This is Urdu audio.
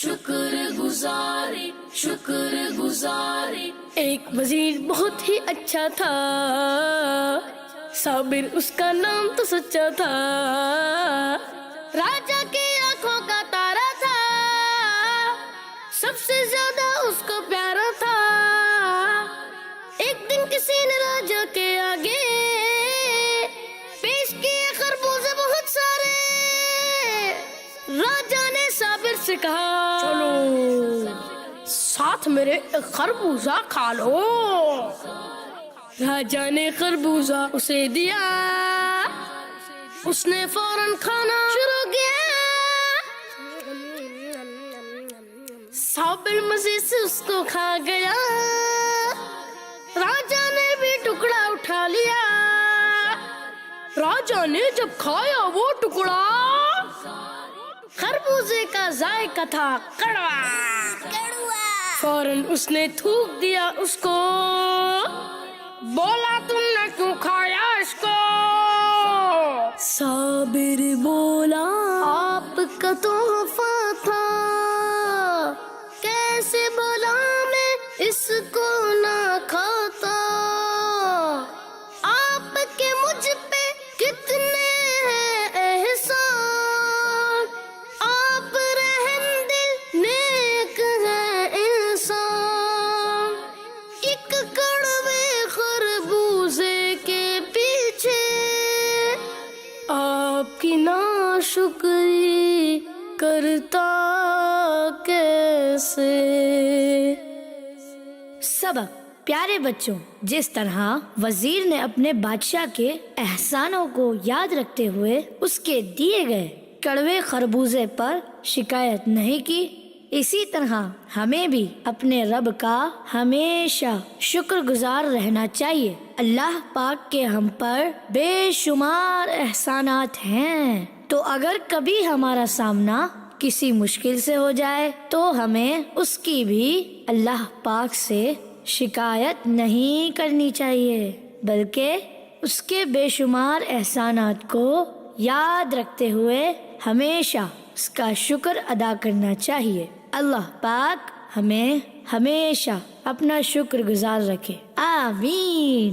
شکر گزاری شکر گزاری. ایک وزیر بہت ہی اچھا تھا، صابر اس کا نام تو سچا تھا، راجا کی آنکھوں کا تارا تھا، سب سے زیادہ اس کو پیارا تھا. ایک دن کسی نے راجا کے آگے پیش کیے خربوزے بہت سارے. راجا نے صابر سے کہا چلو ساتھ میرے ایک خربوزہ کھا لو. راجا نے خربوزہ اسے دیا، اس نے فوراً کھانا شروع کیا. صابر مزے سے اس کو کھا گیا. راجا نے بھی ٹکڑا اٹھا لیا. راجا نے جب کھایا وہ ٹکڑا، خربوزے کا ذائقہ تھا کڑوا. فوراً اس نے تھوک دیا اس کو، بولا تم نے کیوں کھایا اس کو؟ صابر بولا آپ کا تحفہ تھا، کیسے بولا میں اس کو نہ کھاتا. آپ کے مجھ پہ کتنے ہیں احسان، آپ رحم دل نیک ہے انسان. ایک کڑوے خربوزے کے پیچھے آپ کی ناشکری کرتا کیسے. سبق: پیارے بچوں، جس طرح وزیر نے اپنے بادشاہ کے احسانوں کو یاد رکھتے ہوئے اس کے دیے گئے کڑوے خربوزے پر شکایت نہیں کی، اسی طرح ہمیں بھی اپنے رب کا ہمیشہ شکر گزار رہنا چاہیے. اللہ پاک کے ہم پر بے شمار احسانات ہیں، تو اگر کبھی ہمارا سامنا کسی مشکل سے ہو جائے تو ہمیں اس کی بھی اللہ پاک سے شکایت نہیں کرنی چاہیے، بلکہ اس کے بے شمار احسانات کو یاد رکھتے ہوئے ہمیشہ اس کا شکر ادا کرنا چاہیے. اللہ پاک ہمیں ہمیشہ اپنا شکر گزار رکھے. آمین.